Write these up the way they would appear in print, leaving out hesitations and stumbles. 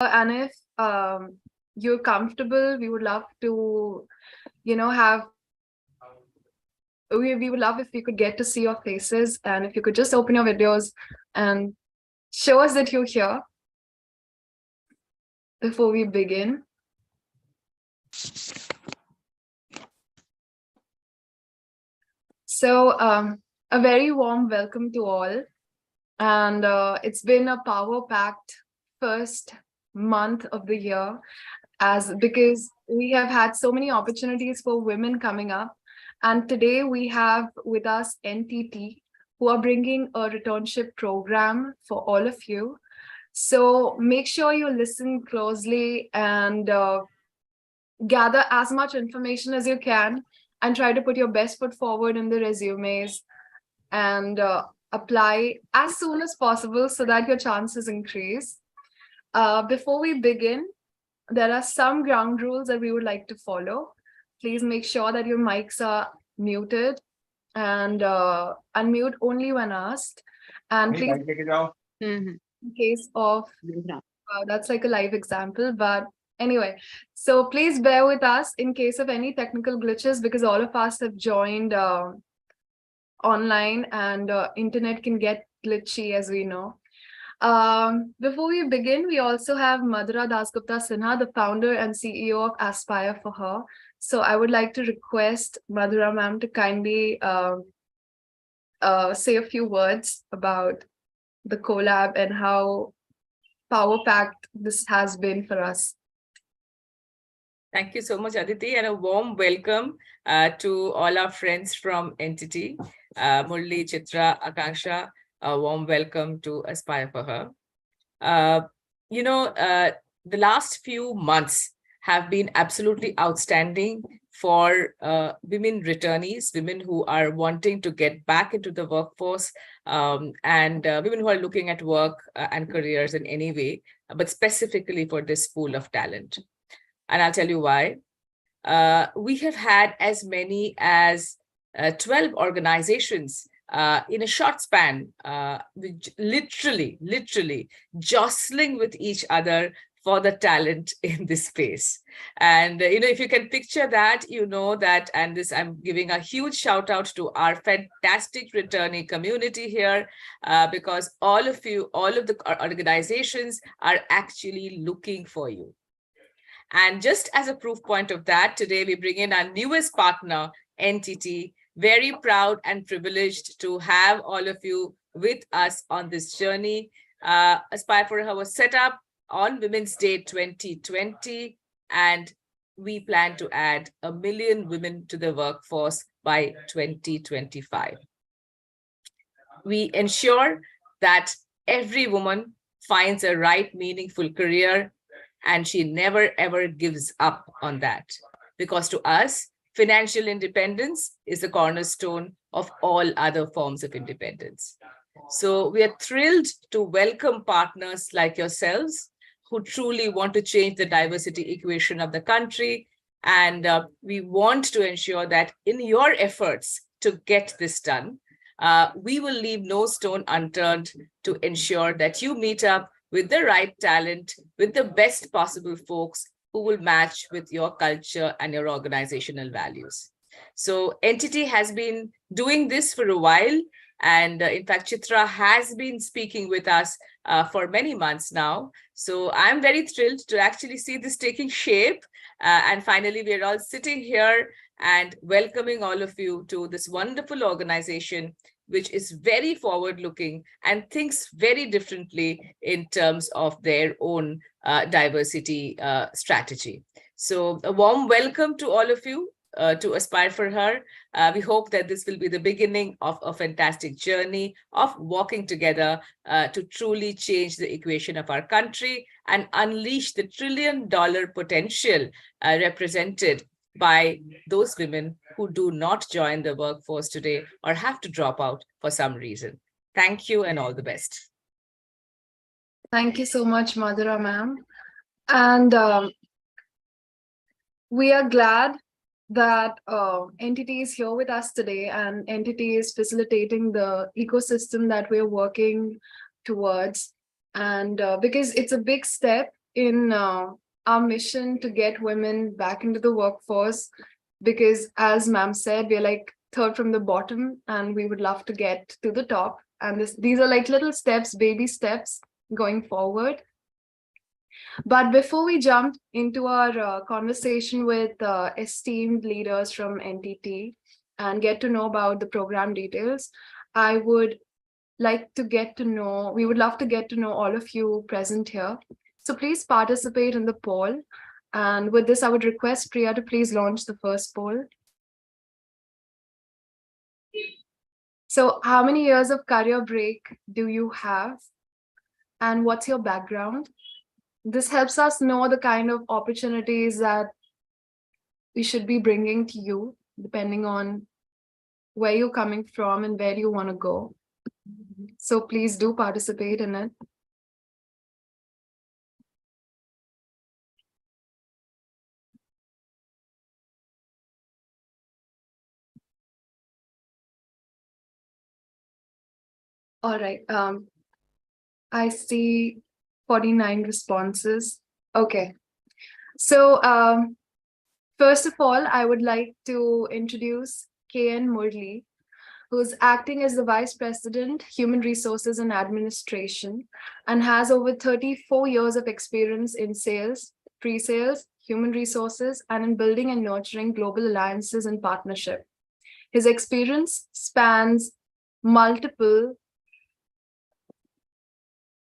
And if you're comfortable, we would love to, have we would love if we could get to see your faces, and if you could just open your videos and show us that you're here before we begin. So a very warm welcome to all. And it's been a power-packed first month of the year, because we have had so many opportunities for women coming up. And today we have with us NTT, who are bringing a returnship program for all of you. So make sure you listen closely and gather as much information as you can, and try to put your best foot forward in the resumes, and apply as soon as possible so that your chances increase. Before we begin, there are some ground rules that we would like to follow. Please make sure that your mics are muted, and unmute only when asked. And please, in case of, that's like a live example, but anyway, so please bear with us in case of any technical glitches, because all of us have joined online, and internet can get glitchy, as we know. Before we begin, we also have Madhura Dasgupta Sinha, the founder and CEO of Aspire for Her. So I would like to request Madhura ma'am to kindly say a few words about the collab and how power-packed this has been for us. Thank you so much, Aditi, and a warm welcome to all our friends from NTT, Murli, Chitra, Akanksha. A warm welcome to Aspire for Her. The last few months have been absolutely outstanding for women returnees, women who are wanting to get back into the workforce, and women who are looking at work and careers in any way, but specifically for this pool of talent. And I'll tell you why. We have had as many as 12 organizations in a short span, literally jostling with each other for the talent in this space. And, if you can picture that, that, and this, I'm giving a huge shout out to our fantastic returnee community here, because all of the organizations are actually looking for you. And just as a proof point of that, today we bring in our newest partner, NTT. Very proud and privileged to have all of you with us on this journey. Aspire for Her was set up on Women's Day 2020, and we plan to add 1 million women to the workforce by 2025. We ensure that every woman finds a right, meaningful career, and she never, ever gives up on that. Because to us, financial independence is the cornerstone of all other forms of independence. So we are thrilled to welcome partners like yourselves who truly want to change the diversity equation of the country. And we want to ensure that in your efforts to get this done, we will leave no stone unturned to ensure that you meet up with the right talent, with the best possible folks who will match with your culture and your organizational values. So NTT has been doing this for a while. And in fact, Chitra has been speaking with us for many months now. So I'm very thrilled to actually see this taking shape. And finally, we're all sitting here and welcoming all of you to this wonderful organization, which is very forward-looking and thinks very differently in terms of their own diversity strategy. So a warm welcome to all of you to Aspire for Her. We hope that this will be the beginning of a fantastic journey of walking together to truly change the equation of our country and unleash the $1 trillion potential represented by those women who do not join the workforce today or have to drop out for some reason. Thank you and all the best. Thank you so much, Madhura ma'am. And we are glad that NTT is here with us today, and NTT is facilitating the ecosystem that we're working towards. And because it's a big step in our mission to get women back into the workforce, because as ma'am said, we're like third from the bottom and we would love to get to the top. And these are like little steps, baby steps going forward. But before we jump into our conversation with esteemed leaders from NTT and get to know about the program details, I would we would love to get to know all of you present here. So please participate in the poll. And with this, I would request Priya to please launch the first poll. So how many years of career break do you have? And what's your background? This helps us know the kind of opportunities that we should be bringing to you, depending on where you're coming from and where you want to go. So please do participate in it. All right. I see 49 responses. Okay. So first of all, I would like to introduce KN Murli, who's acting as the Vice President, Human Resources and Administration, and has over 34 years of experience in sales, pre-sales, human resources, and in building and nurturing global alliances and partnership. His experience spans multiple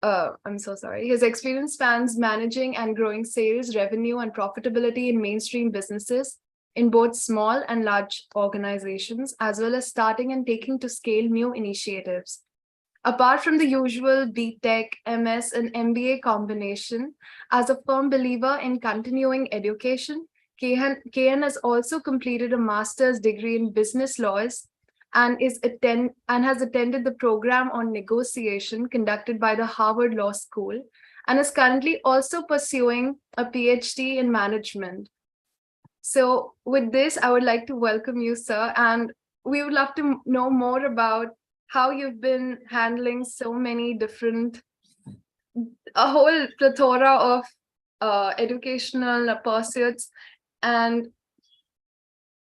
I'm so sorry. His experience spans managing and growing sales, revenue, and profitability in mainstream businesses in both small and large organizations, as well as starting and taking to scale new initiatives. Apart from the usual BTech, MS, and MBA combination, as a firm believer in continuing education, KN has also completed a master's degree in business laws and has attended the program on negotiation conducted by the Harvard Law School, and is currently also pursuing a PhD in management. So with this, I would like to welcome you, sir, and we would love to know more about how you've been handling so many different, a whole plethora of educational pursuits, and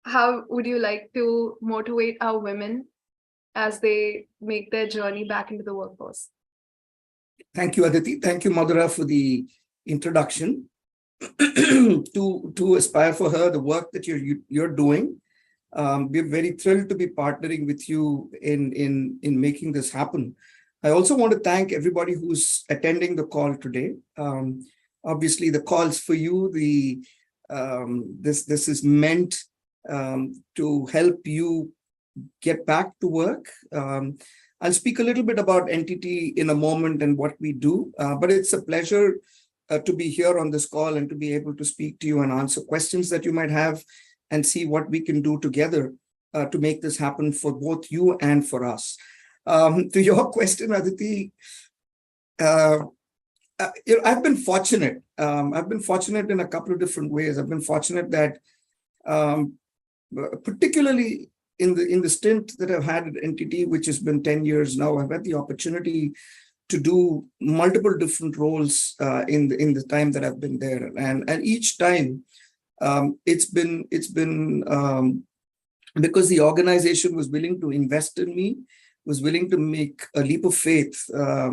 how would you like to motivate our women as they make their journey back into the workforce? Thank you, Aditi. Thank you, Madhura, for the introduction. to aspire for her, the work that you're doing. We're very thrilled to be partnering with you in making this happen. I also want to thank everybody who's attending the call today. Obviously, the call's for you. This is meant to help you get back to work. I'll speak a little bit about NTT in a moment and what we do, but it's a pleasure to be here on this call and to be able to speak to you and answer questions that you might have and see what we can do together to make this happen for both you and for us. To your question, Aditi, I've been fortunate. I've been fortunate in a couple of different ways. I've been fortunate that particularly in the stint that I've had at NTT, which has been 10 years now, I've had the opportunity to do multiple different roles in the time that I've been there, and each time it's been because the organization was willing to invest in me, was willing to make a leap of faith,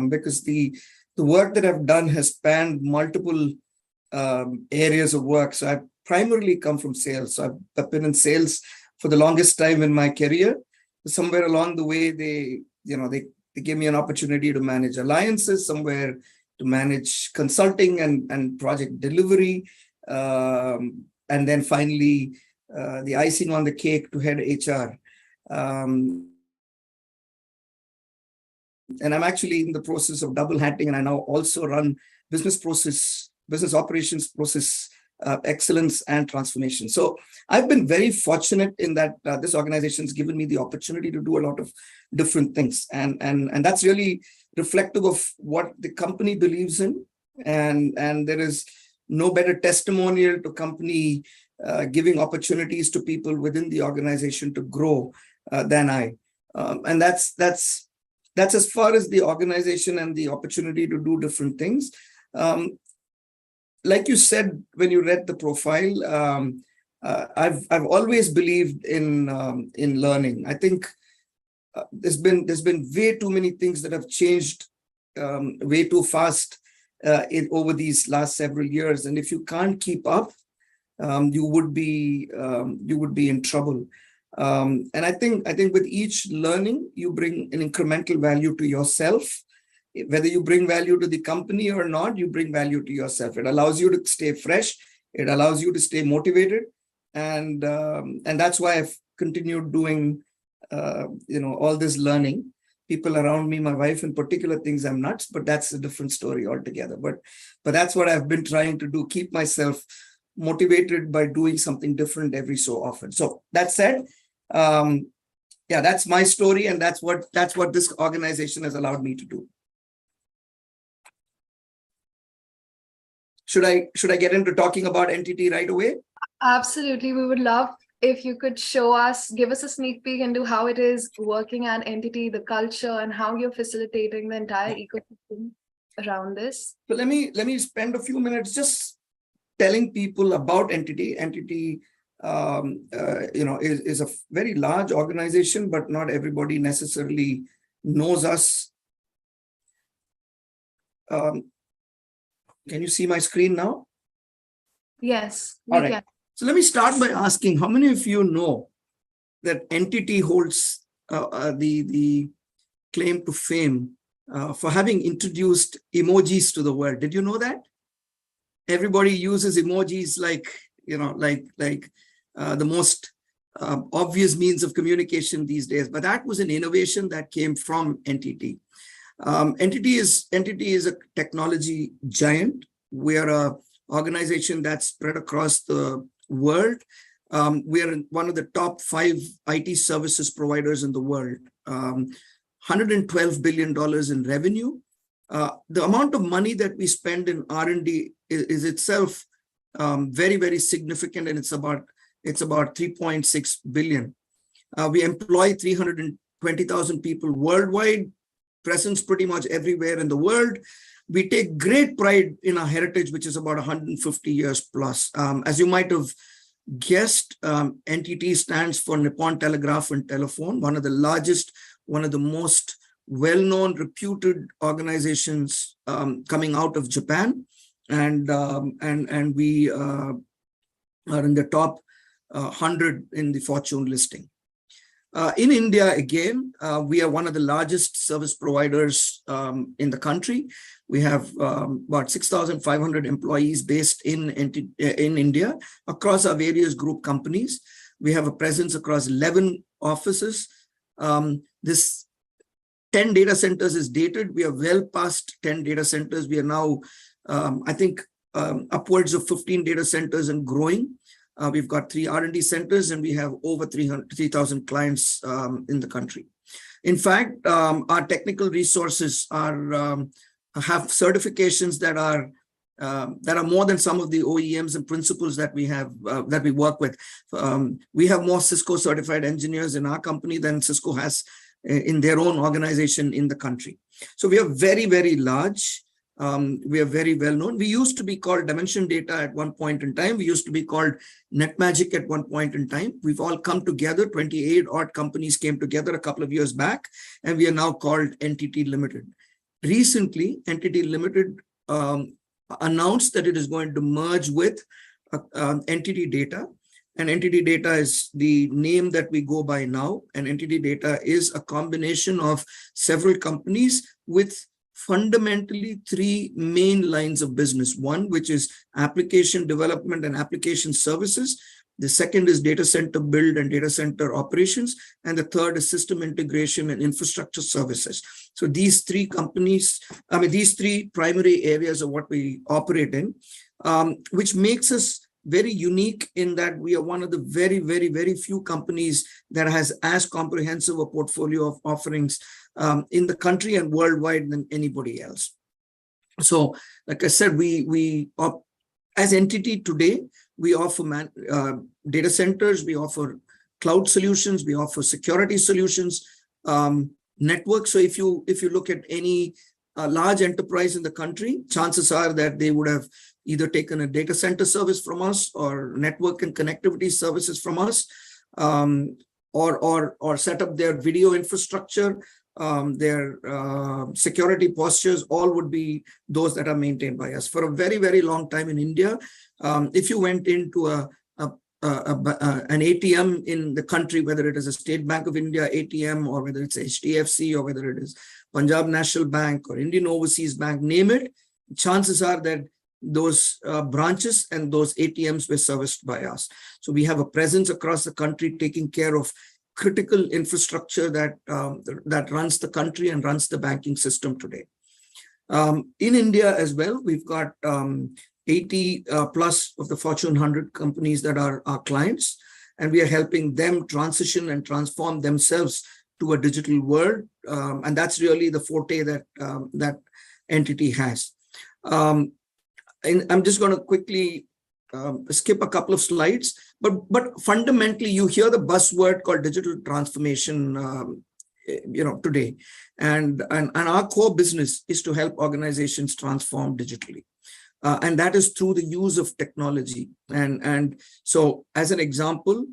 because the work that I've done has spanned multiple areas of work. So I've primarily come from sales. So I've been in sales for the longest time in my career. Somewhere along the way, they gave me an opportunity to manage alliances, somewhere to manage consulting and project delivery. And then finally, the icing on the cake to head HR. And I'm actually in the process of double hatting, and I now also run business operations, process excellence and transformation. So I've been very fortunate in that this organization has given me the opportunity to do a lot of different things. And that's really reflective of what the company believes in. And there is no better testimonial to company giving opportunities to people within the organization to grow than I. And that's as far as the organization and the opportunity to do different things. like you said when you read the profile, I've always believed in learning. I think there's been way too many things that have changed way too fast over these last several years, and if you can't keep up, you would be in trouble. And I think with each learning, you bring an incremental value to yourself. Whether you bring value to the company or not, you bring value to yourself. It allows you to stay fresh. It allows you to stay motivated, and that's why I've continued doing all this learning. People around me, my wife in particular, thinks I'm nuts, but that's a different story altogether. But that's what I've been trying to do: keep myself motivated by doing something different every so often. So that said, yeah, that's my story, and that's what this organization has allowed me to do. Should I get into talking about NTT right away? Absolutely. We would love if you could give us a sneak peek into how it is working at NTT, the culture, and how you're facilitating the entire ecosystem around this. So let me spend a few minutes just telling people about NTT. NTT, is a very large organization, but not everybody necessarily knows us. Can you see my screen now? Yes. All right. So let me start by asking, how many of you know that NTT holds the claim to fame for having introduced emojis to the world? Did you know that? Everybody uses emojis like the most obvious means of communication these days, but that was an innovation that came from NTT. NTT is a technology giant. We are an organization that's spread across the world. We are one of the top 5 IT services providers in the world. $112 billion in revenue. The amount of money that we spend in R&D is itself very, very significant, and it's about 3.6 billion. We employ 320,000 people worldwide, presence pretty much everywhere in the world. We take great pride in our heritage, which is about 150 years plus. As you might have guessed, NTT stands for Nippon Telegraph and Telephone, one of the largest, one of the most well-known, reputed organizations coming out of Japan, and we are in the top 100 in the Fortune listing. In India, again, we are one of the largest service providers in the country. We have about 6,500 employees based in India across our various group companies. We have a presence across 11 offices. This 10 data centers is dated. We are well past 10 data centers. We are now, I think, upwards of 15 data centers and growing. We've got 3 R&D centers, and we have over 3,000 clients in the country. In fact, our technical resources have certifications that are more than some of the OEMs and principals that we have that we work with. We have more Cisco certified engineers in our company than Cisco has in their own organization in the country. So we are very, very large. We are very well known. We used to be called Dimension Data at one point in time. We used to be called NetMagic at one point in time. We've all come together. 28 odd companies came together a couple of years back, and we are now called NTT Limited. Recently, NTT Limited announced that it is going to merge with NTT Data. And NTT Data is the name that we go by now. And NTT Data is a combination of several companies with fundamentally 3 main lines of business. One, which is application development and application services. The second is data center build and data center operations. And the third is system integration and infrastructure services. So these 3 companies, these 3 primary areas are what we operate in, which makes us very unique in that we are one of the very, very, very few companies that has as comprehensive a portfolio of offerings in the country and worldwide than anybody else. So, like I said, we as NTT today, we offer data centers, we offer cloud solutions, we offer security solutions, network. So if you look at any large enterprise in the country, chances are that they would have either taken a data center service from us or network and connectivity services from us, or set up their video infrastructure, their security postures, all would be those that are maintained by us. For a very, very long time in India, if you went into an ATM in the country, whether it is a State Bank of India ATM, or whether it's HDFC, or whether it is Punjab National Bank or Indian Overseas Bank, name it, chances are that those branches and those ATMs were serviced by us. So we have a presence across the country taking care of critical infrastructure that runs the country and runs the banking system today. In India as well, we've got 80 plus of the Fortune 100 companies that are our clients, and we are helping them transition and transform themselves to a digital world. And that's really the forte that that entity has. And I'm just going to quickly skip a couple of slides, but fundamentally, you hear the buzzword called digital transformation, today, and our core business is to help organizations transform digitally, and that is through the use of technology. And so, as an example,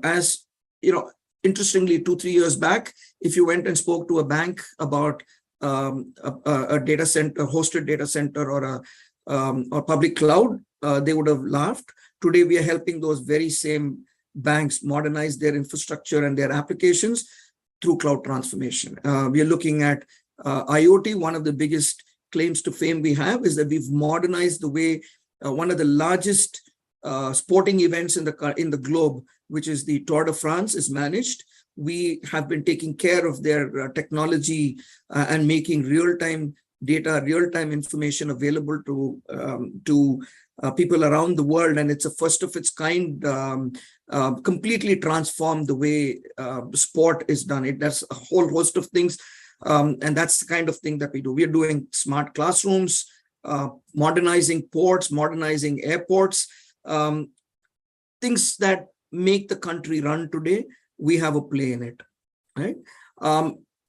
as you know, interestingly, 2-3 years back, if you went and spoke to a bank about a data center, hosted data center, or public cloud, they would have laughed. Today, we are helping those very same banks modernize their infrastructure and their applications through cloud transformation. We are looking at IoT. One of the biggest claims to fame we have is that we've modernized the way one of the largest sporting events in the globe, which is the Tour de France, is managed. We have been taking care of their technology and making real-time data, real-time information available to people around the world, and it's a first of its kind. Completely transformed the way sport is done. It does a whole host of things, and that's the kind of thing that we do. We are doing smart classrooms, modernizing ports, modernizing airports, things that make the country run today. We have a play in it, right?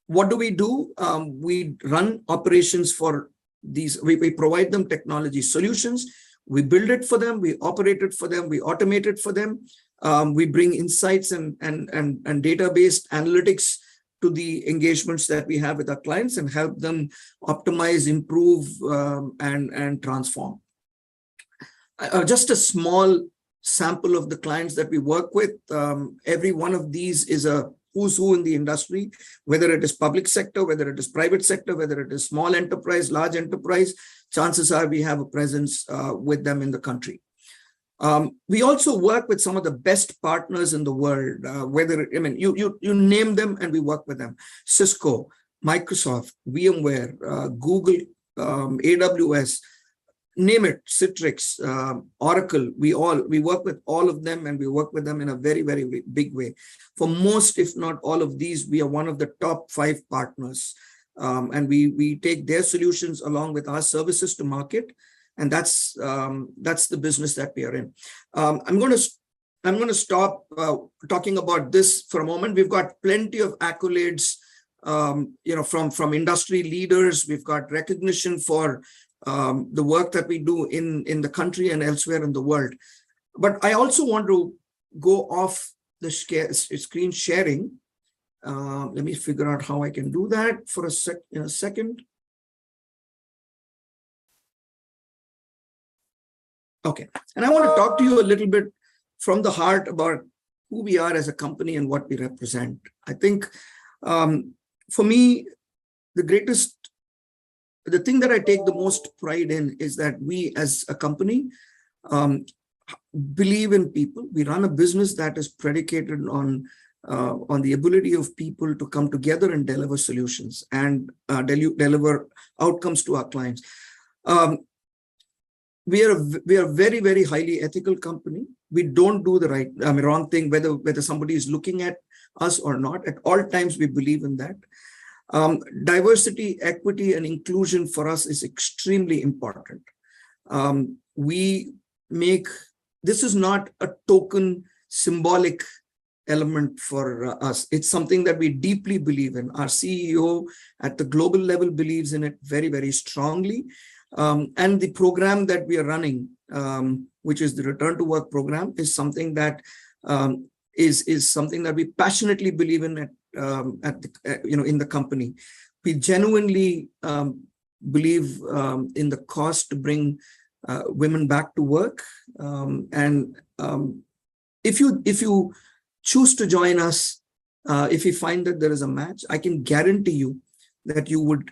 What do? We run operations for these. We provide them technology solutions. We build it for them. We operate it for them. We automate it for them. We bring insights and data-based analytics to the engagements that we have with our clients and help them optimize, improve, and transform. Just a small sample of the clients that we work with. Every one of these is a who's who in the industry, whether it is public sector, whether it is private sector, whether it is small enterprise, large enterprise, chances are we have a presence with them in the country. We also work with some of the best partners in the world, you name them and we work with them. Cisco, Microsoft, VMware, Google, AWS, name it, Citrix, Oracle, we work with all of them, and we work with them in a very, very big way. For most, if not all of these, we are one of the top 5 partners. And we take their solutions along with our services to market. And that's the business that we are in. I'm going to stop talking about this for a moment. We've got plenty of accolades, from industry leaders. We've got recognition for the work that we do in the country and elsewhere in the world. But I also want to go off the screen sharing. Let me figure out how I can do that for in a second. Okay, and I want to talk to you a little bit from the heart about who we are as a company and what we represent. I think for me, the thing that I take the most pride in is that we as a company believe in people. We run a business that is predicated on the ability of people to come together and deliver solutions and deliver outcomes to our clients. We are a very, very highly ethical company. We don't do the wrong thing, whether somebody is looking at us or not. At all times, we believe in that. Diversity, equity, and inclusion for us is extremely important. This is not a token, symbolic element for us. It's something that we deeply believe in. Our CEO at the global level believes in it very, very strongly. And the program that we are running, which is the Return to Work program, is something that is something that we passionately believe in in the company. We genuinely believe in the cause to bring women back to work. If you choose to join us, if you find that there is a match, I can guarantee you that you would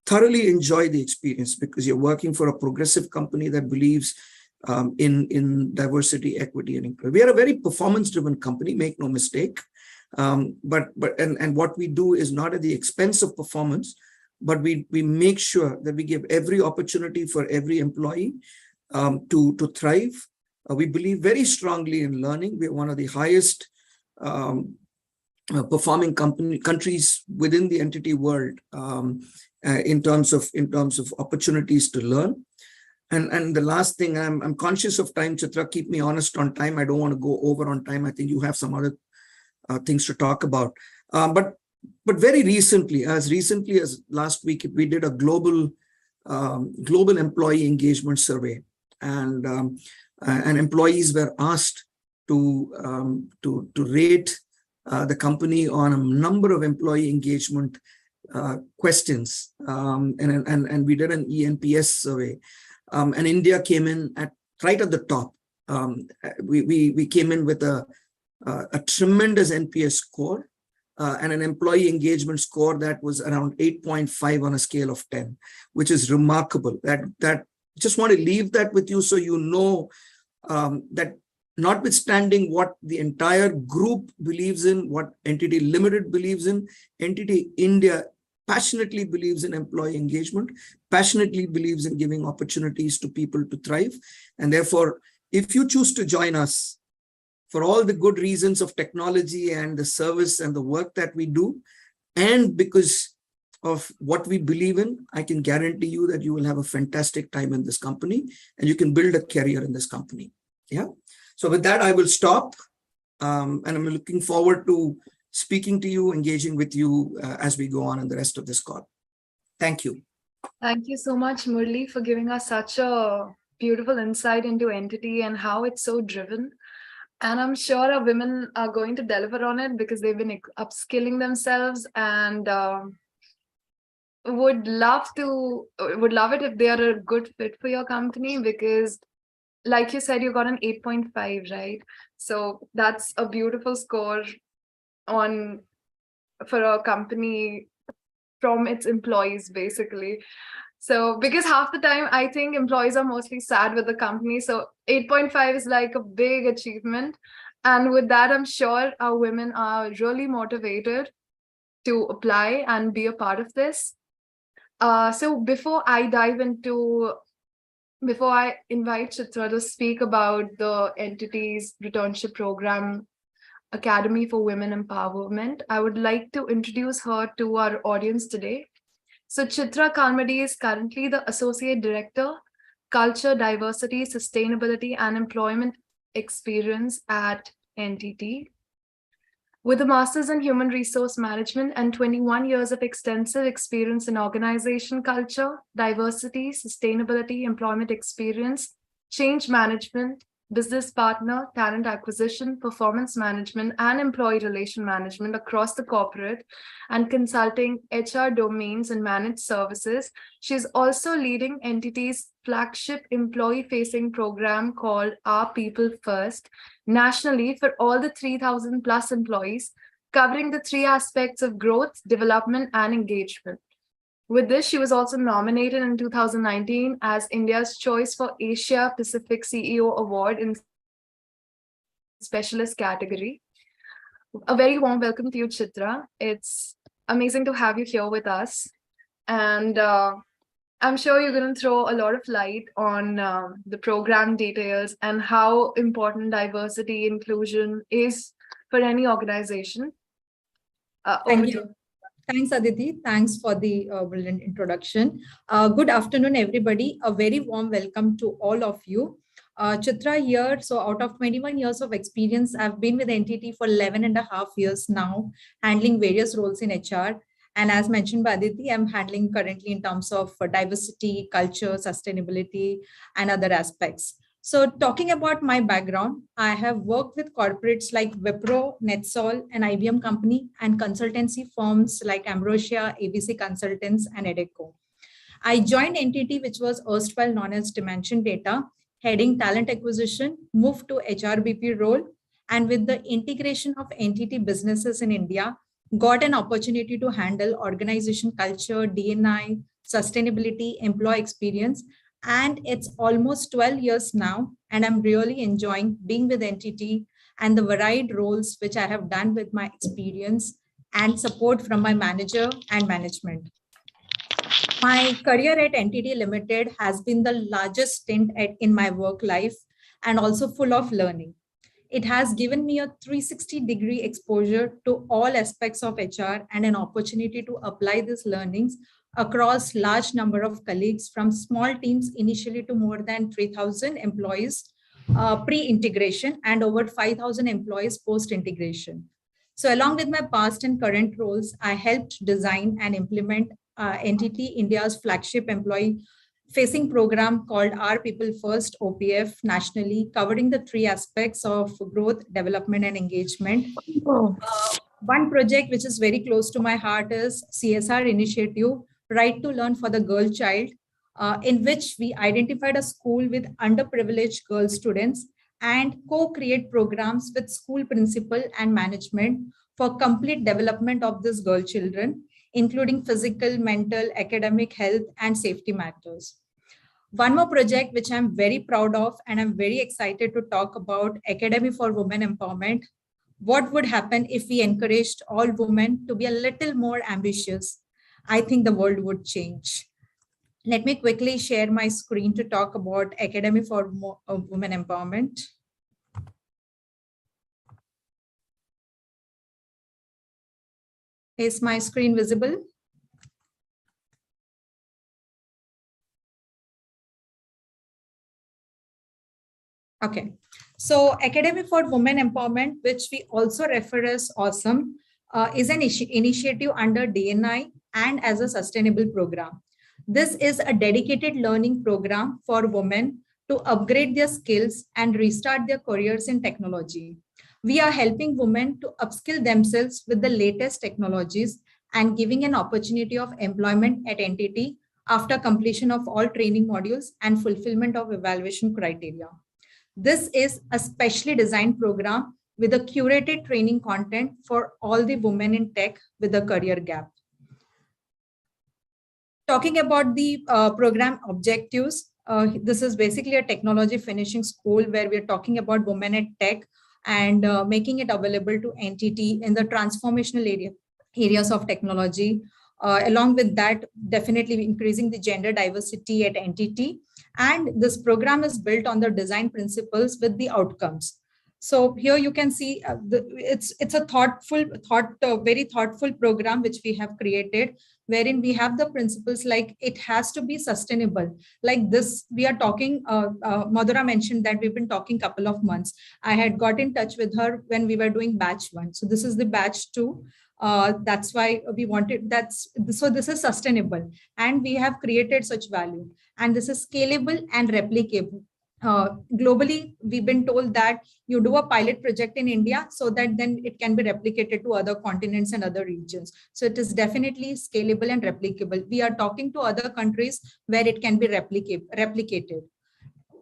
thoroughly enjoy the experience, because you're working for a progressive company that believes in diversity, equity, and inclusion. We are a very performance-driven company, make no mistake. But what we do is not at the expense of performance, but we make sure that we give every opportunity for every employee to thrive. We believe very strongly in learning. We're one of the highest performing countries within the entity world in terms of opportunities to learn. And the last thing, I'm conscious of time, Chitra, keep me honest on time. I don't want to go over on time. I think you have some other things to talk about. But very recently as last week, we did a global employee engagement survey, and employees were asked to rate the company on a number of employee engagement questions, and we did an ENPS survey, and India came in right at the top. We came in with a tremendous NPS score and an employee engagement score that was around 8.5 on a scale of 10, which is remarkable. That just want to leave that with you, so you know that notwithstanding what the entire group believes in, what Entity Limited believes in, Entity India passionately believes in employee engagement, passionately believes in giving opportunities to people to thrive. And therefore, if you choose to join us for all the good reasons of technology and the service and the work that we do, and because of what we believe in, I can guarantee you that you will have a fantastic time in this company and you can build a career in this company. Yeah. So with that, I will stop. And I'm looking forward to speaking to you, engaging with you as we go on in the rest of this call. Thank you. Thank you so much, Murli, for giving us such a beautiful insight into Entity and how it's so driven. And I'm sure our women are going to deliver on it, because they've been upskilling themselves, and would love it if they are a good fit for your company, because like you said, you got an 8.5, right? So that's a beautiful score for a company from its employees, basically. So because half the time I think employees are mostly sad with the company, so 8.5 is like a big achievement. And with that, I'm sure our women are really motivated to apply and be a part of this. So before I invite Chitra to speak about the entity's returnship program, Academy for Women Empowerment, I would like to introduce her to our audience today. So Chitra Kalmadi is currently the Associate Director, Culture, Diversity, Sustainability, and Employment Experience at NTT. With a master's in human resource management and 21 years of extensive experience in organization culture, diversity, sustainability, employment experience, change management, business partner, talent acquisition, performance management, and employee relation management across the corporate and consulting HR domains and managed services. She's also leading Entity's flagship employee-facing program called Our People First, nationally for all the 3,000 plus employees, covering the three aspects of growth, development, and engagement. With this, she was also nominated in 2019 as India's Choice for Asia Pacific CEO Award in Specialist category. A very warm welcome to you, Chitra. It's amazing to have you here with us. And I'm sure you're going to throw a lot of light on the program details and how important diversity inclusion is for any organization. Thank you. Thanks, Aditi. Thanks for the brilliant introduction. Good afternoon, everybody. A very warm welcome to all of you. Chitra here. So out of 21 years of experience, I've been with NTT for 11 and a half years now, handling various roles in HR. And as mentioned by Aditi, I'm handling currently in terms of diversity, culture, sustainability, and other aspects. So talking about my background, I have worked with corporates like Wipro, NetSol, an IBM company, and consultancy firms like Ambrosia, ABC Consultants, and Edeco. I joined NTT, which was erstwhile known as Dimension Data, heading talent acquisition, moved to HRBP role, and with the integration of NTT businesses in India, got an opportunity to handle organization culture, D&I, sustainability, employee experience. And it's almost 12 years now, and I'm really enjoying being with NTT and the varied roles which I have done with my experience and support from my manager and management. My career at NTT Limited has been the largest stint in my work life and also full of learning. It has given me a 360-degree exposure to all aspects of HR and an opportunity to apply these learnings across large number of colleagues from small teams initially to more than 3,000 employees pre-integration and over 5,000 employees post-integration. So along with my past and current roles, I helped design and implement NTT India's flagship employee facing program called Our People First OPF nationally, covering the three aspects of growth, development, and engagement. Oh. One project which is very close to my heart is CSR initiative, Right to Learn for the Girl Child, in which we identified a school with underprivileged girl students and co-create programs with school principal and management for complete development of these girl children, including physical, mental, academic, health, and safety matters. One more project which I'm very proud of and I'm very excited to talk about, Academy for Women Empowerment. What would happen if we encouraged all women to be a little more ambitious? I think the world would change. Let me quickly share my screen to talk about Academy for Women Empowerment. Is my screen visible? Okay, so Academy for Women Empowerment, which we also refer as AWESOME, is an initiative under DNI and as a sustainable program. This is a dedicated learning program for women to upgrade their skills and restart their careers in technology. We are helping women to upskill themselves with the latest technologies and giving an opportunity of employment at NTT after completion of all training modules and fulfillment of evaluation criteria. This is a specially designed program with a curated training content for all the women in tech with a career gap. Talking about the program objectives, this is basically a technology finishing school where we're talking about women at tech and making it available to NTT in the transformational areas of technology. Along with that, definitely increasing the gender diversity at NTT. And this program is built on the design principles with the outcomes. So here you can see it's a very thoughtful program which we have created, wherein we have the principles like it has to be sustainable. Like this, we are talking, Madhura mentioned that we've been talking couple of months. I had got in touch with her when we were doing batch 1. So this is the batch 2. That's why we wanted so this is sustainable and we have created such value and this is scalable and replicable. Globally, we've been told that you do a pilot project in India so that then it can be replicated to other continents and other regions. So it is definitely scalable and replicable. We are talking to other countries where it can be replicated.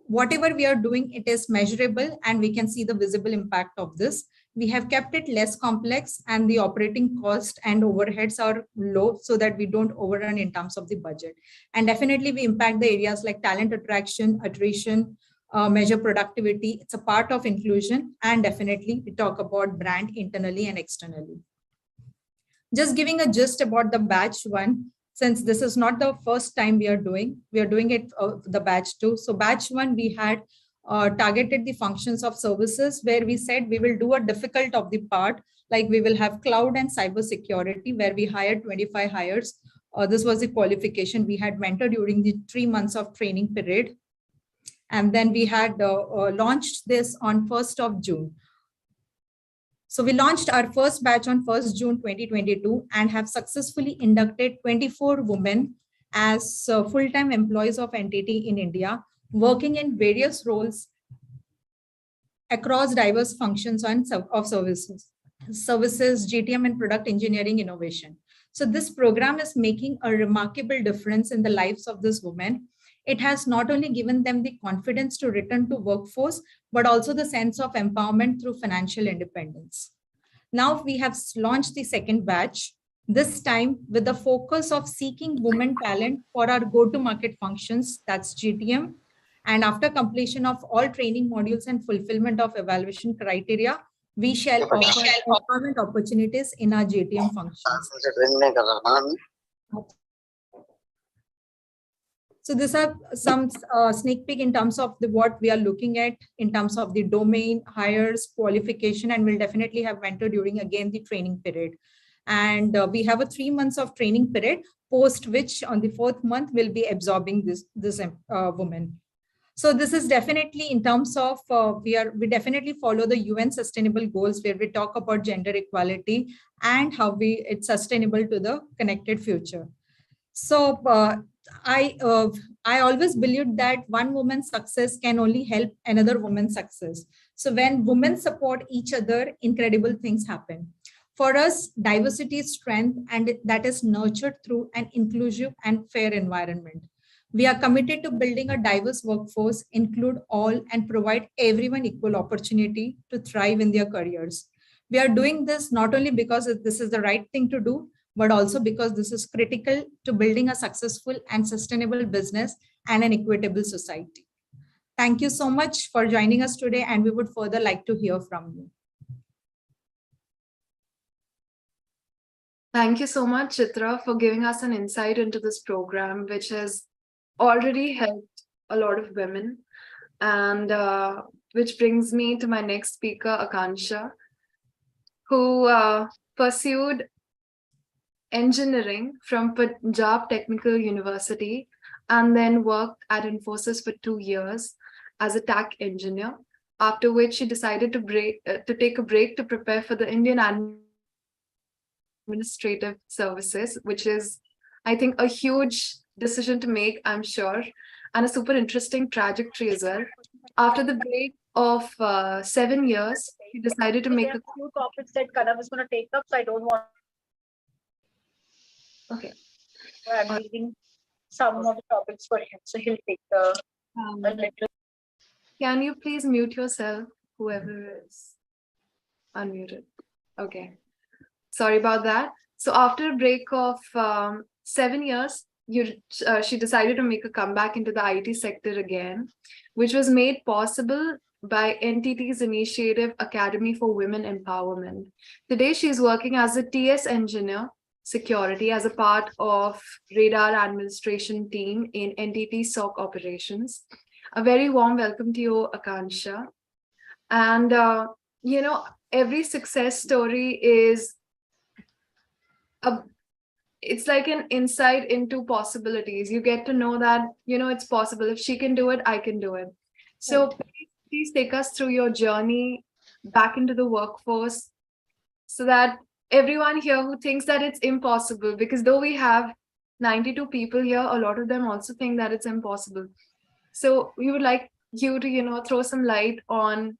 Whatever we are doing, it is measurable and we can see the visible impact of this. We have kept it less complex and the operating cost and overheads are low so that we don't overrun in terms of the budget. And definitely we impact the areas like talent attraction, attrition, measure productivity. It's a part of inclusion and definitely we talk about brand internally and externally. Just giving a gist about the batch 1. Since this is not the first time we are doing it the batch 2. So batch 1, we had targeted the functions of services where we said we will do a difficult of the part, like we will have cloud and cyber security where we hired 25 hires. This was the qualification we had mentored during the 3 months of training period. And then we had launched this on 1st of June. So we launched our first batch on 1st June 2022 and have successfully inducted 24 women as full-time employees of entity in India, working in various roles across diverse functions of services, GTM, and product engineering innovation. So this program is making a remarkable difference in the lives of these women. It has not only given them the confidence to return to workforce, but also the sense of empowerment through financial independence. Now we have launched the second batch, this time with the focus of seeking women talent for our go-to-market functions, that's GTM. And after completion of all training modules and fulfillment of evaluation criteria, we shall offer employment opportunities in our GTM functions. So these are some sneak peek in terms of what we are looking at in terms of the domain, hires, qualification, and we'll definitely have mentor during again the training period. And we have a 3 months of training period, post which on the 4th month we'll be absorbing this woman. So this is definitely in terms of we definitely follow the UN sustainable goals where we talk about gender equality and how it's sustainable to the connected future. So I always believed that one woman's success can only help another woman's success. So when women support each other, incredible things happen. For us, diversity is strength, and that is nurtured through an inclusive and fair environment. We are committed to building a diverse workforce, include all, and provide everyone equal opportunity to thrive in their careers. We are doing this not only because this is the right thing to do, but also because this is critical to building a successful and sustainable business and an equitable society. Thank you so much for joining us today, and we would further like to hear from you. Thank you so much, Chitra, for giving us an insight into this program, which has already helped a lot of women. And which brings me to my next speaker, Akansha, who pursued engineering from Punjab Technical University and then worked at Infosys for 2 years as a TAC engineer, after which she decided to take a break to prepare for the Indian Administrative Services, which is, I think, a huge decision to make, I'm sure, and a super interesting trajectory as well. After the break of 7 years, she decided to make a few topics that Kanav is going to take up, so I don't want. Okay. I'm leaving some of the topics for him, so he'll take the little. Can you please mute yourself, whoever is unmuted? Okay. Sorry about that. So after a break of 7 years, she decided to make a comeback into the IT sector again, which was made possible by NTT's initiative Academy for Women Empowerment. Today, she's working as a TS engineer, security, as a part of radar administration team in NTT SOC operations. A very warm welcome to you, Akansha. And, every success story is it's like an insight into possibilities. You get to know that, it's possible. If she can do it, I can do it. So please take us through your journey back into the workforce so that everyone here who thinks that it's impossible, because though we have 92 people here, a lot of them also think that it's impossible. So we would like you to, throw some light on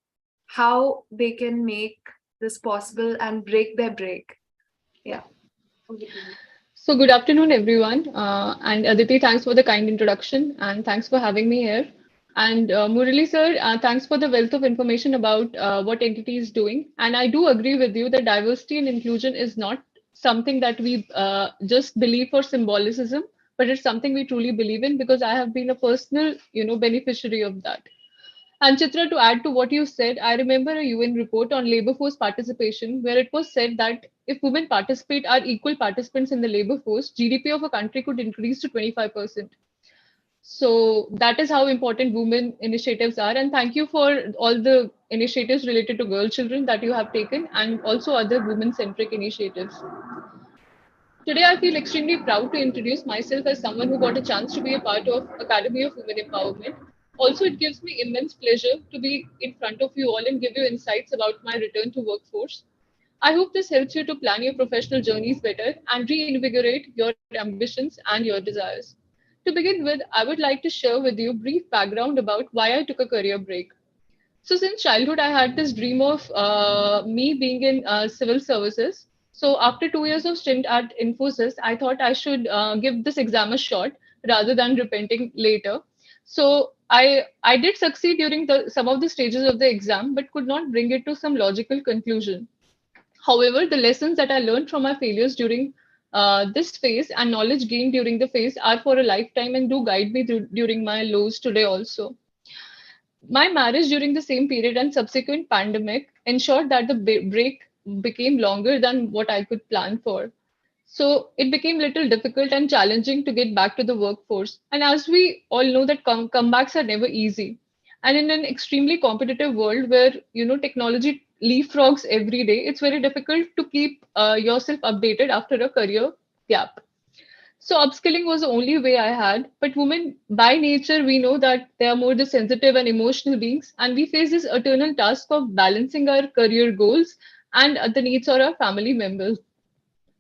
how they can make this possible and break their break. Yeah. So good afternoon, everyone. And Aditi, thanks for the kind introduction and thanks for having me here. And Murali sir, thanks for the wealth of information about what entity is doing. And I do agree with you that diversity and inclusion is not something that we just believe for symbolicism, but it's something we truly believe in, because I have been a personal, beneficiary of that. And Chitra, to add to what you said, I remember a UN report on labor force participation where it was said that if women are equal participants in the labor force, GDP of a country could increase to 25%. So that is how important women initiatives are. And thank you for all the initiatives related to girl children that you have taken, and also other women-centric initiatives. Today, I feel extremely proud to introduce myself as someone who got a chance to be a part of Academy of Women Empowerment. Also, it gives me immense pleasure to be in front of you all and give you insights about my return to workforce. I hope this helps you to plan your professional journeys better and reinvigorate your ambitions and your desires. To begin with, I would like to share with you brief background about why I took a career break. So since childhood, I had this dream of me being in civil services. So after 2 years of stint at Infosys, I thought I should give this exam a shot rather than repenting later. So I did succeed during some of the stages of the exam, but could not bring it to some logical conclusion. However, the lessons that I learned from my failures during this phase and knowledge gained during the phase are for a lifetime and do guide me during my lows today also. My marriage during the same period and subsequent pandemic ensured that the break became longer than what I could plan for. So it became little difficult and challenging to get back to the workforce. And as we all know that comebacks are never easy. And in an extremely competitive world where technology leapfrogs every day, it's very difficult to keep yourself updated after a career gap. So upskilling was the only way I had. But women, by nature, we know that they are more the sensitive and emotional beings, and we face this eternal task of balancing our career goals and the needs of our family members.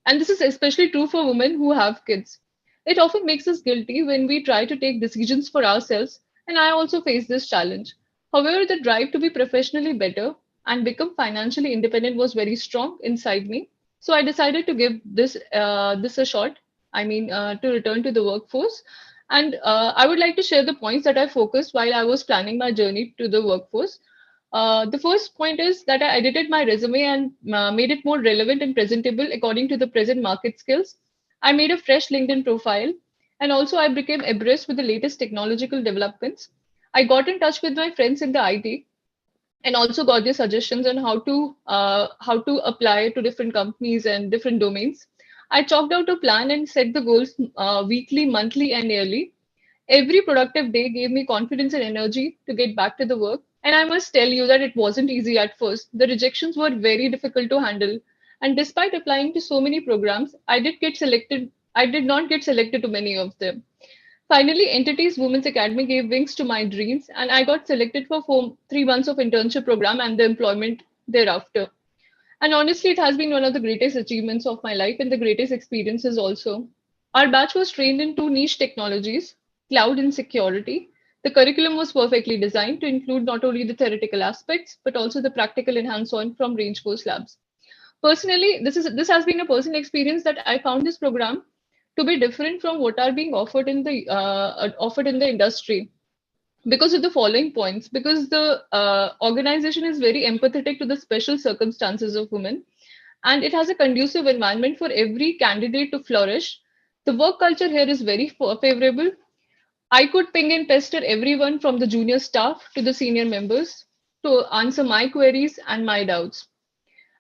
And this is especially true for women who have kids. It often makes us guilty when we try to take decisions for ourselves, and I also face this challenge. However, the drive to be professionally better and become financially independent was very strong inside me. So I decided to give this a shot. To return to the workforce. And I would like to share the points that I focused while I was planning my journey to the workforce. The first point is that I edited my resume and made it more relevant and presentable according to the present market skills. I made a fresh LinkedIn profile, and also I became abreast with the latest technological developments. I got in touch with my friends in the IT and also got their suggestions on how to apply to different companies and different domains. I chalked out a plan and set the goals weekly, monthly, and yearly. Every productive day gave me confidence and energy to get back to the work. And I must tell you that it wasn't easy at first. The rejections were very difficult to handle. And despite applying to so many programs, I did get selected. I did not get selected to many of them. Finally, Entity's Women's Academy gave wings to my dreams, and I got selected for 3 months of internship program and the employment thereafter. And honestly, it has been one of the greatest achievements of my life and the greatest experiences also. Our batch was trained in two niche technologies, cloud and security. The curriculum was perfectly designed to include not only the theoretical aspects, but also the practical and hands-on from Range Course Labs. Personally, this has been a personal experience that I found this program to be different from what are being offered in the industry because of the following points. Because the organization is very empathetic to the special circumstances of women, and it has a conducive environment for every candidate to flourish. The work culture here is very favorable. I could ping and pester everyone from the junior staff to the senior members to answer my queries and my doubts.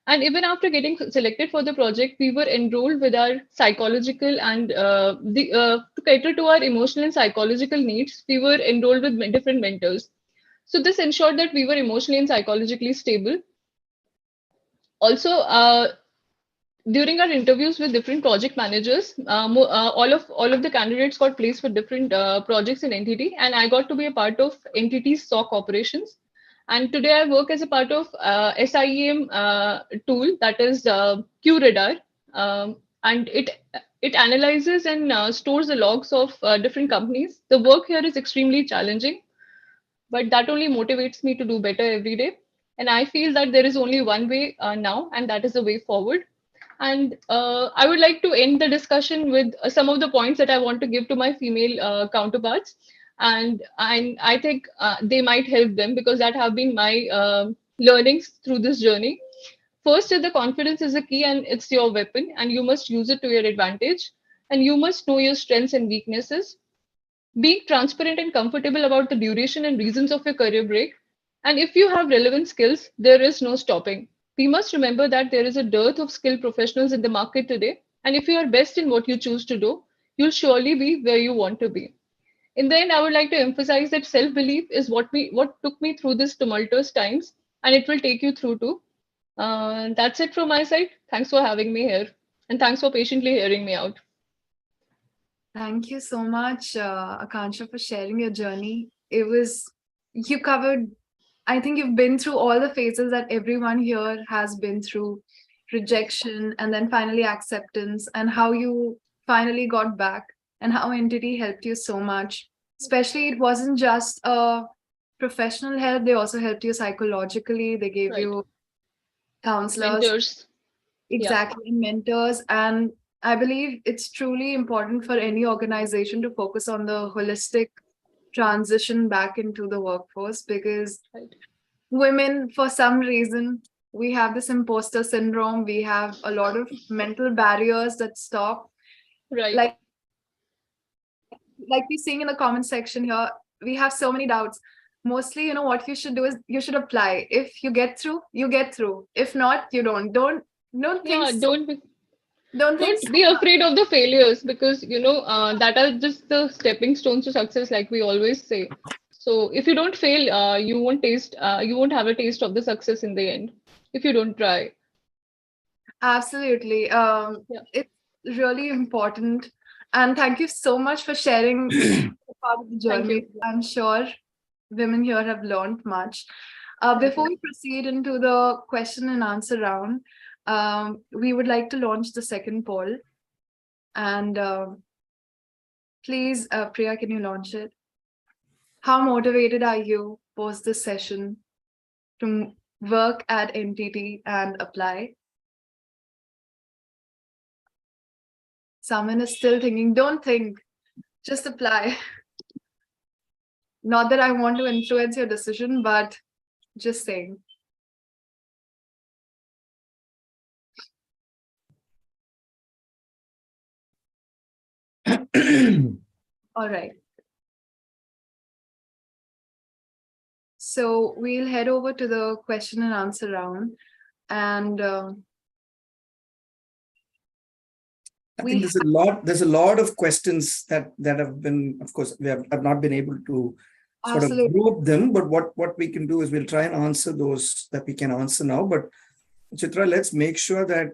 And even after getting selected for the project, we were enrolled with our psychological and to cater to our emotional and psychological needs, we were enrolled with different mentors. So this ensured that we were emotionally and psychologically stable. Also, during our interviews with different project managers, all of the candidates got placed with different projects in entity, and I got to be a part of entity's SOC operations. And today I work as a part of SIEM tool, that is QRadar, and it analyzes and stores the logs of different companies. The work here is extremely challenging, but that only motivates me to do better every day. And I feel that there is only one way now, and that is the way forward. And I would like to end the discussion with some of the points that I want to give to my female counterparts. And I think they might help them because that have been my learnings through this journey. First is the confidence is the key and it's your weapon, and you must use it to your advantage. And you must know your strengths and weaknesses. Being transparent and comfortable about the duration and reasons of your career break. And if you have relevant skills, there is no stopping. We must remember that there is a dearth of skilled professionals in the market today. And if you are best in what you choose to do, you'll surely be where you want to be. In the end, I would like to emphasize that self-belief is what took me through this tumultuous times, and it will take you through too. That's it from my side. Thanks for having me here, and thanks for patiently hearing me out. Thank you so much, Akansha, for sharing your journey. You covered, I think you've been through all the phases that everyone here has been through. rejection, and then finally acceptance, and how you finally got back, and how entity helped you so much. Especially, it wasn't just a professional help, they also helped you psychologically. They gave Right. you counselors, Mentors. exactly, and mentors. And I believe it's truly important for any organization to focus on the holistic transition back into the workforce, because Right. women, for some reason, we have this imposter syndrome. We have a lot of mental barriers that stop. Right. Like we're seeing in the comment section here, we have so many doubts. Mostly, what you should do is you should apply. If you get through, you get through. If not, you don't. Don't think Yeah, so. Don't think don't so. be afraid of the failures, because that are just the stepping stones to success, like we always say. So if you don't fail, you won't have a taste of the success in the end if you don't try. Absolutely. Yeah. It's really important. And thank you so much for sharing part of the Thank journey. you. I'm sure women here have learned much. Before we proceed into the question and answer round, we would like to launch the second poll. And please, Priya, can you launch it? How motivated are you post this session to work at NTT and apply? Someone is still thinking, don't think, just apply. Not that I want to influence your decision, but just saying. All right. So we'll head over to the question and answer round. And I think there's a lot of questions that have been, of course, I've not been able to sort of absolutely. group them, but what we can do is we'll try and answer those that we can answer now. But Chitra, let's make sure that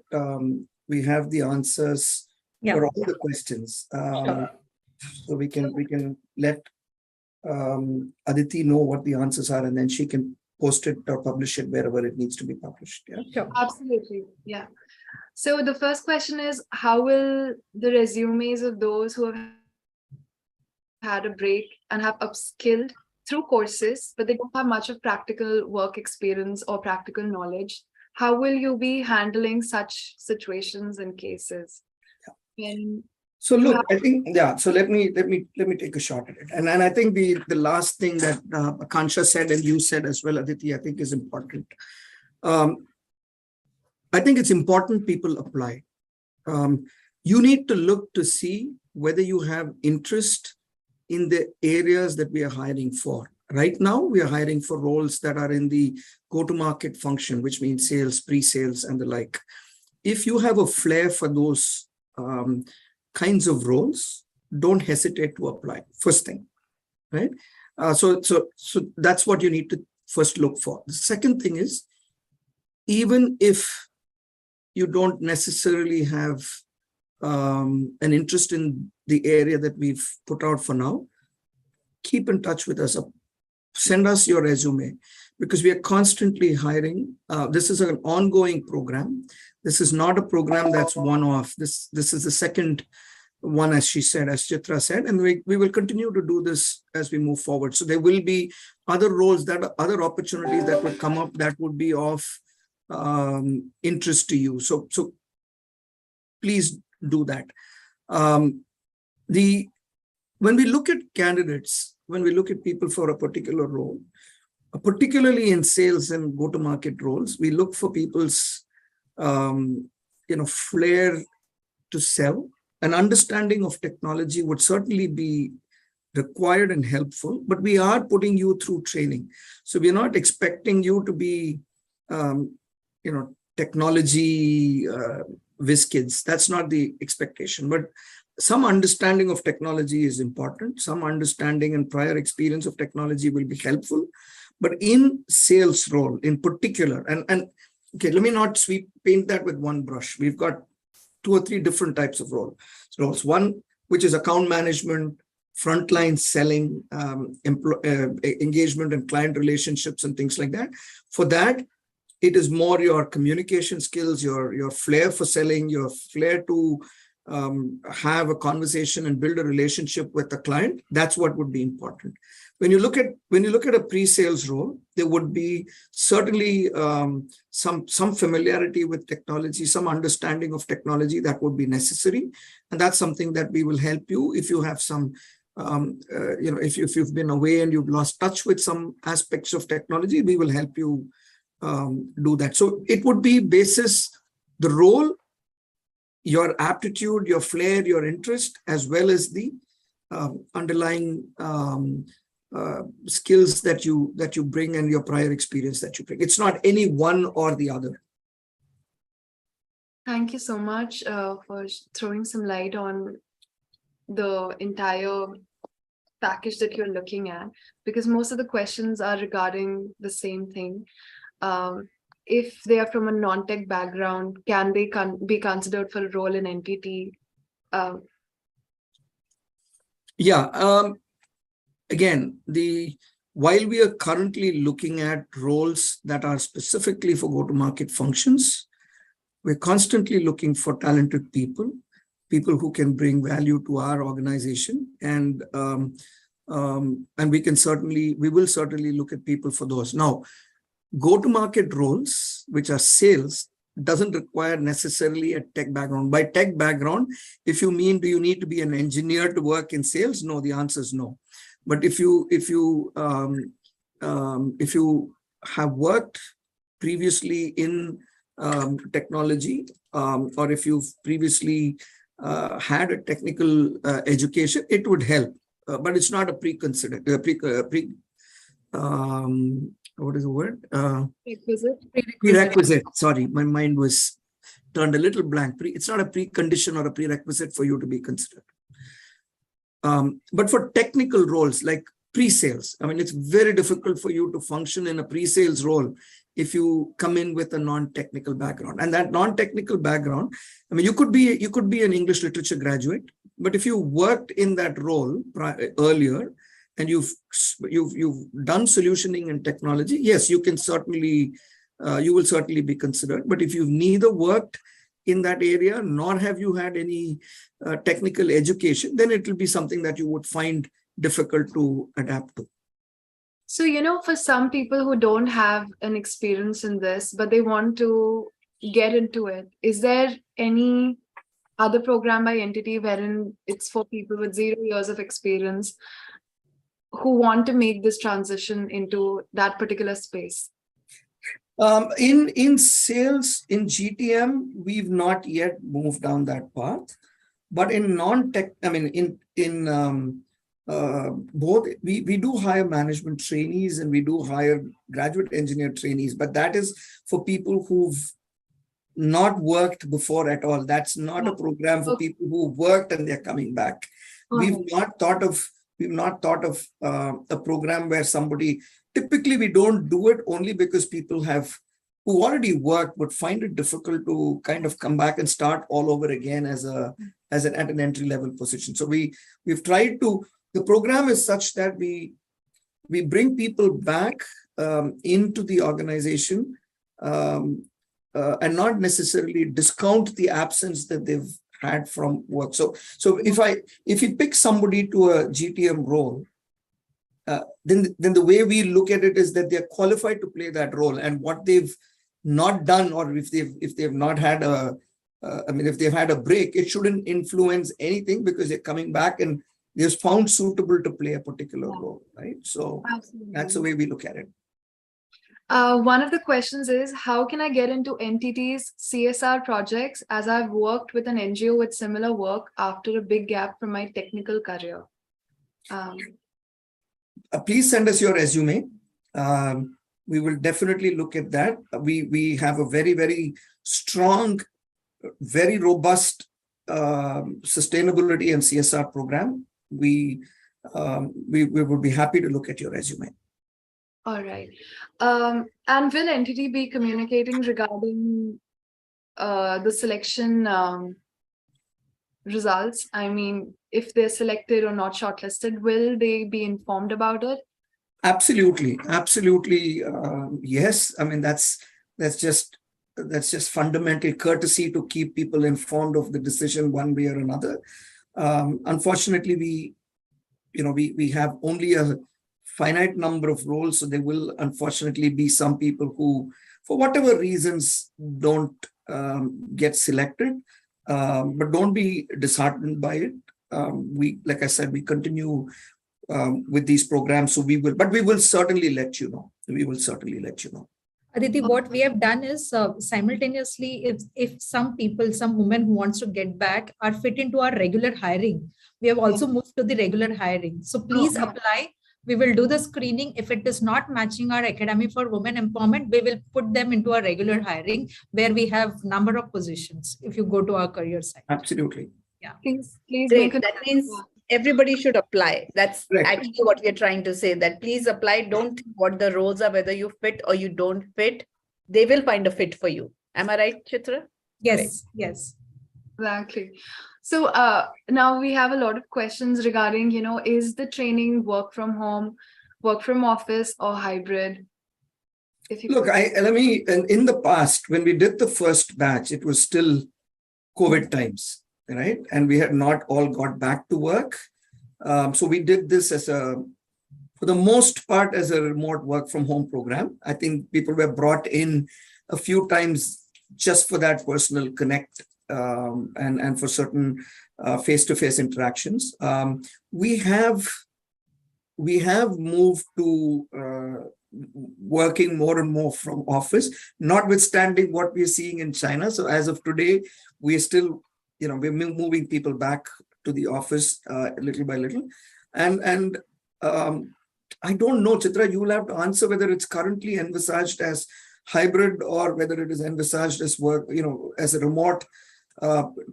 we have the answers for all the questions. So we can let Aditi know what the answers are, and then she can post it or publish it wherever it needs to be published. Yeah. Sure. Absolutely. Yeah. So the first question is, how will the resumes of those who have had a break and have upskilled through courses, but they don't have much of practical work experience or practical knowledge, how will you be handling such situations and cases? And so look, I think, so let me take a shot at it. And I think the last thing that Akansha said and you said as well, Aditi, I think is important. I think it's important people apply. You need to look to see whether you have interest in the areas that we are hiring for. Right now, we are hiring for roles that are in the go-to-market function, which means sales, pre-sales, and the like. If you have a flair for those kinds of roles, don't hesitate to apply. First thing, right? So that's what you need to first look for. The second thing is, even if you don't necessarily have an interest in the area that we've put out for now, keep in touch with us. Send us your resume, because we are constantly hiring. This is an ongoing program. This is not a program that's one-off. This is the second one, as she said, as Chitra said, and we will continue to do this as we move forward. So there will be other roles, other opportunities that will come up that would be of interest to you. So please do that. When we look at candidates, when we look at people for a particular role, particularly in sales and go-to-market roles, we look for people's flair to sell. An understanding of technology would certainly be required and helpful, but we are putting you through training. So we're not expecting you to be technology whiz kids. That's not the expectation, but some understanding of technology is important. Some understanding and prior experience of technology will be helpful. But in sales role in particular, and okay, let me not paint that with one brush. We've got 2 or 3 different types of roles. One, which is account management, frontline selling, engagement and client relationships and things like that. For that, It is more your communication skills, your flair for selling, your flair to have a conversation and build a relationship with the client. That's what would be important. When you look at a pre-sales role, there would be certainly some familiarity with technology, some understanding of technology that would be necessary, and that's something that we will help you if you have some. If you've been away and you've lost touch with some aspects of technology, we will help you do that. So it would be basis the role, your aptitude, your flair, your interest, as well as the underlying skills that you bring and your prior experience that you bring. It's not any one or the other. Thank you so much for throwing some light on the entire package that you're looking at, because most of the questions are regarding the same thing. If they are from a non-tech background, can they be considered for a role in NTT? Again, while we are currently looking at roles that are specifically for go-to-market functions, we're constantly looking for talented people who can bring value to our organization, and we will certainly look at people for those. Now, go-to-market roles, which are sales, doesn't require necessarily a tech background. By tech background, if you mean, do you need to be an engineer to work in sales? No, the answer is no. But if you have worked previously in technology, or if you've previously had a technical education, it would help. But it's not a what is the word? Prerequisite. Sorry, my mind was turned a little blank. It's not a precondition or a prerequisite for you to be considered. But for technical roles like pre-sales, I mean, it's very difficult for you to function in a pre-sales role if you come in with a non-technical background. And that non-technical background, I mean, you could be an English literature graduate, but if you worked in that role earlier and you've done solutioning and technology, yes, you will certainly be considered. But if you've neither worked in that area nor have you had any technical education, then it will be something that you would find difficult to adapt to. So, for some people who don't have an experience in this, but they want to get into it, is there any other program by entity wherein it's for people with 0 years of experience who want to make this transition into that particular space? In sales, in GTM, we've not yet moved down that path. But in non-tech, I mean, in both, we do hire management trainees and we do hire graduate engineer trainees, but that is for people who've not worked before at all. That's not a program for people who worked and they're coming back. We've not thought of a program where somebody, typically we don't do it only because people who already worked would find it difficult to kind of come back and start all over again at an entry level position. So we've tried to, the program is such that we bring people back into the organization and not necessarily discount the absence that they've had from work. So if you pick somebody to a GTM role, then the way we look at it is that they're qualified to play that role, and what they've not done, or if they've not had if they've had a break, it shouldn't influence anything because they're coming back and they're found suitable to play a particular role, right? So absolutely, that's the way we look at it. One of the questions is, how can I get into NTT's CSR projects, as I've worked with an NGO with similar work after a big gap from my technical career? Please send us your resume. We will definitely look at that. We have a very, very strong, very robust sustainability and CSR program. We would be happy to look at your resume. All right. And will entity be communicating regarding the selection results? I mean, if they're selected or not shortlisted, will they be informed about it? Absolutely. Yes. I mean, That's just fundamental courtesy to keep people informed of the decision one way or another. Unfortunately, we have only a finite number of roles, so there will unfortunately be some people who, for whatever reasons, don't get selected. But don't be disheartened by it. Like I said, we continue with these programs, so we will certainly let you know. We will certainly let you know. Aditi, what we have done is simultaneously, if some women who wants to get back are fit into our regular hiring, we have also moved to the regular hiring. So please apply. We will do the screening. If it is not matching our Academy for Women Empowerment, we will put them into our regular hiring where we have number of positions. If you go to our career site. Absolutely. Yeah. Please Great. That means everybody should apply. That's Correct. actually what we're trying to say, that please apply. Don't think what the roles are, whether you fit or you don't fit. They will find a fit for you. Am I right, Chitra? Yes. Right. Yes. Exactly. So now we have a lot of questions regarding, is the training work from home, work from office, or hybrid? If you Look, in the past, when we did the first batch, it was still COVID times, right? And we had not all got back to work. So we did this for the most part, as a remote work from home program. I think people were brought in a few times just for that personal connect and for certain face-to-face interactions. We have moved to working more and more from office, notwithstanding what we're seeing in China. So as of today, we're still, we're moving people back to the office little by little. And I don't know, Chitra, you will have to answer whether it's currently envisaged as hybrid or whether it is envisaged as work, as a remote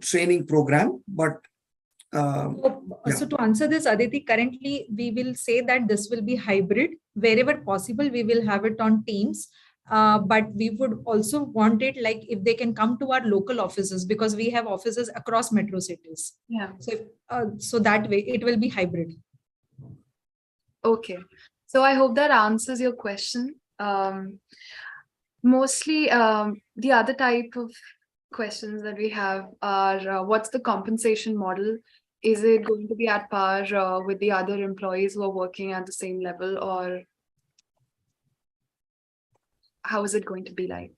training program. But so to answer this, Aditi, currently we will say that this will be hybrid. Wherever possible, we will have it on Teams. But we would also want it like if they can come to our local offices, because we have offices across metro cities. Yeah. So that way it will be hybrid. Okay. So I hope that answers your question. Mostly the other type of questions that we have are what's the compensation model? Is it going to be at par with the other employees who are working at the same level, or how is it going to be like?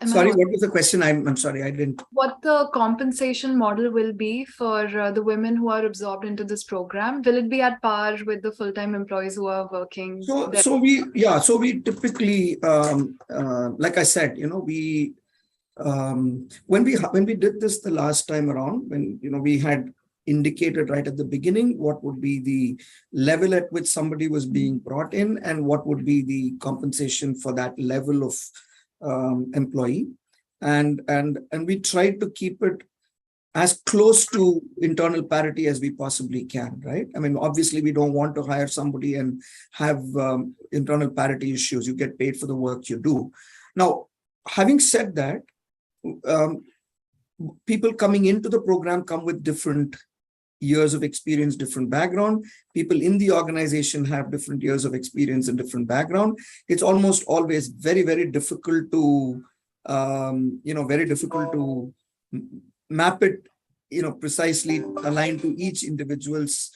Sorry, what was the question? I'm sorry, I didn't. What the compensation model will be for the women who are absorbed into this program? Will it be at par with the full-time employees who are working? So we typically, like I said, when we did this the last time around, when we had indicated right at the beginning what would be the level at which somebody was being brought in and what would be the compensation for that level of employee, and we tried to keep it as close to internal parity as we possibly can, right? I mean, obviously we don't want to hire somebody and have internal parity issues. You get paid for the work you do. Now, having said that, people coming into the program come with different years of experience, different background. People in the organization have different years of experience and different background. It's almost always very, very difficult to, map it, precisely aligned to each individual's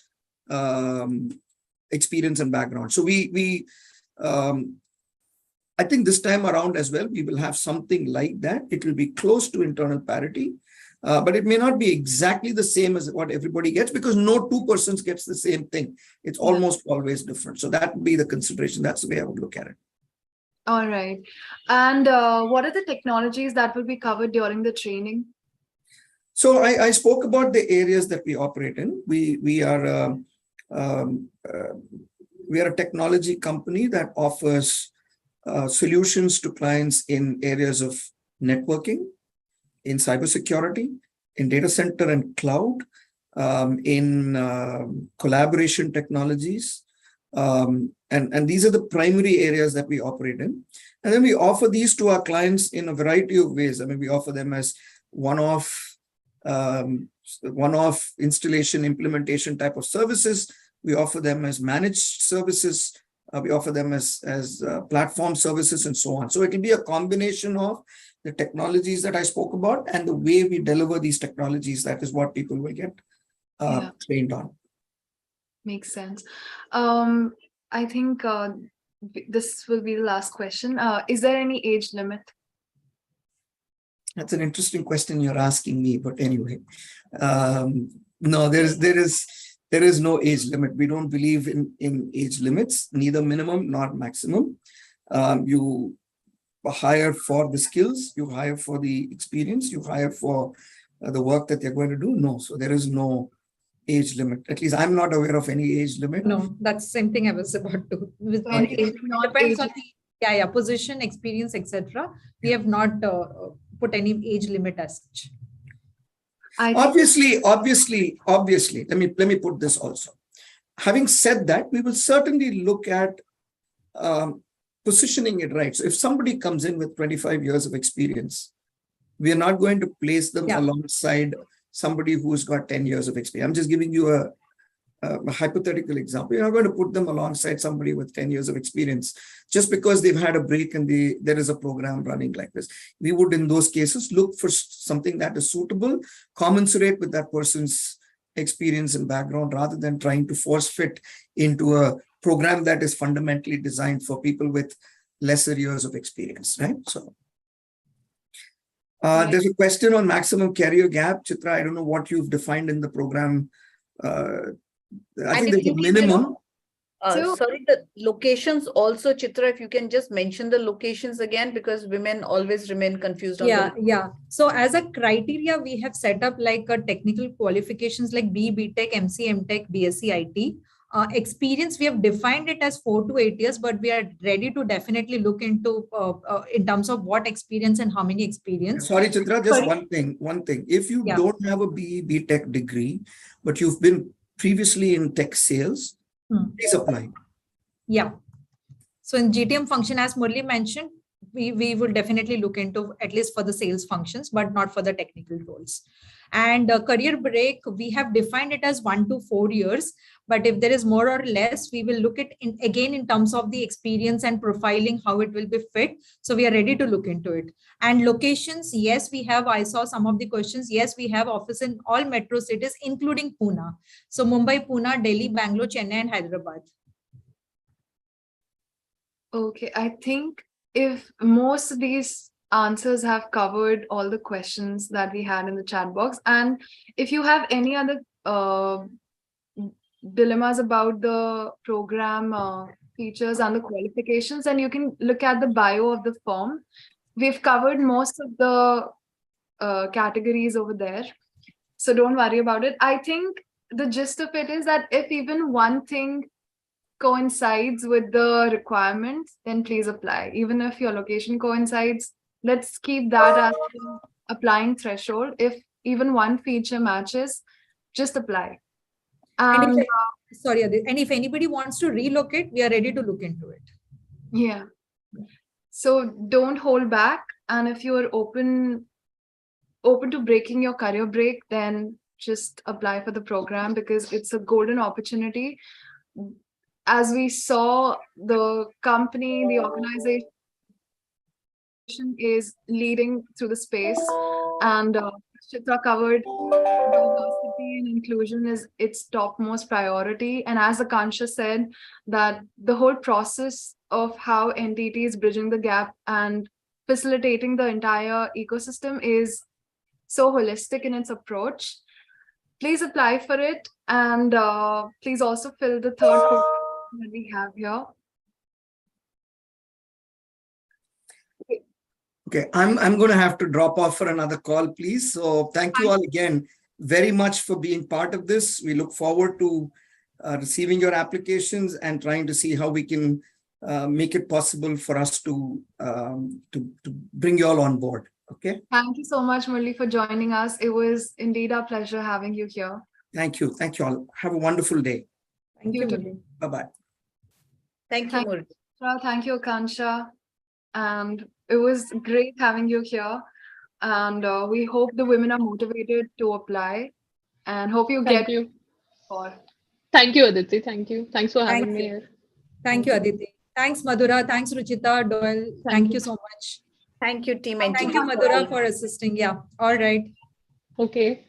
experience and background. So I think this time around as well, we will have something like that. It will be close to internal parity. But it may not be exactly the same as what everybody gets, because no two persons gets the same thing. It's almost always different. So that would be the consideration. That's the way I would look at it. All right. And what are the technologies that will be covered during the training? So I spoke about the areas that we operate in. We are a technology company that offers solutions to clients in areas of networking, in cybersecurity, in data center and cloud, in collaboration technologies. And these are the primary areas that we operate in. And then we offer these to our clients in a variety of ways. I mean, we offer them as one-off installation implementation type of services. We offer them as managed services. We offer them as platform services and so on. So it will be a combination of the technologies that I spoke about and the way we deliver these technologies. That is what people will get trained on. Makes sense. I think this will be the last question. Is there any age limit? That's an interesting question you're asking me, but anyway, no, there is no age limit. We don't believe in age limits, neither minimum nor maximum. You hire for the skills, you hire for the experience, you hire for the work that they're going to do. No, so there is no age limit. At least I'm not aware of any age limit. No, that's the same thing I was about to. Right. Depends on the position, experience, etc. We have not put any age limit as such. Obviously, let me put this also. Having said that, we will certainly look at positioning it right. So if somebody comes in with 25 years of experience, we are not going to place them alongside somebody who's got 10 years of experience. I'm just giving you a hypothetical example. You're not going to put them alongside somebody with 10 years of experience just because they've had a break and there is a program running like this. We would, in those cases, look for something that is suitable, commensurate with that person's experience and background, rather than trying to force fit into a program that is fundamentally designed for people with lesser years of experience, right? So there's a question on maximum career gap. Chitra, I don't know what you've defined in the program. I think there's a minimum. Sorry, the locations also, Chitra, if you can just mention the locations again, because women always remain confused on So as a criteria, we have set up like a technical qualifications like BTech, MC, MTech, BSc, IT. Experience, we have defined it as 4 to 8 years, but we are ready to definitely look into in terms of what experience and how many experience. Sorry, Chitra, just one thing. If you don't have a BTech degree, but you've been previously in tech sales, please apply. Yeah. So in GTM function, as Murli mentioned, we will definitely look into at least for the sales functions, but not for the technical roles. And career break, we have defined it as 1 to 4 years. But if there is more or less, we will look at again in terms of the experience and profiling, how it will be fit. So we are ready to look into it. And locations, yes, we have. I saw some of the questions. Yes, we have office in all metro cities, including Pune. So Mumbai, Pune, Delhi, Bangalore, Chennai, and Hyderabad. Okay, I think if most of these answers have covered all the questions that we had in the chat box, and if you have any other dilemmas about the program features and the qualifications, then you can look at the bio of the form. We've covered most of the categories over there, so don't worry about it. I think the gist of it is that if even one thing coincides with the requirements, then please apply. Even if your location coincides, let's keep that as the applying threshold. If even one feature matches, just apply. And if anybody wants to relocate, we are ready to look into it. Yeah. So don't hold back. And if you're open to breaking your career break, then just apply for the program, because it's a golden opportunity. As we saw, the company, the organization is leading through the space, and Chitra covered diversity and inclusion is its topmost priority. And as Akansha said, that the whole process of how NTT is bridging the gap and facilitating the entire ecosystem is so holistic in its approach. Please apply for it, and please also fill the third form that we have here. Okay, I'm going to have to drop off for another call, please. So thank you all again very much for being part of this. We look forward to receiving your applications and trying to see how we can make it possible for us to bring you all on board. Okay. Thank you so much, Murli, for joining us. It was indeed our pleasure having you here. Thank you. Thank you all. Have a wonderful day. Thank you, Murli. Bye-bye. Thank you, Murli. Thank you, Akansha. And it was great having you here. And we hope the women are motivated to apply, and hope you get Thank you. for. Thank you, Aditi. Thank you. Thanks for having me here. Thank you, Aditi. Thanks, Madhura. Thanks, Ruchita, Doyle. Thank you so much. Thank you, team. Thank you, Madhura, for assisting. Yeah. All right. Okay.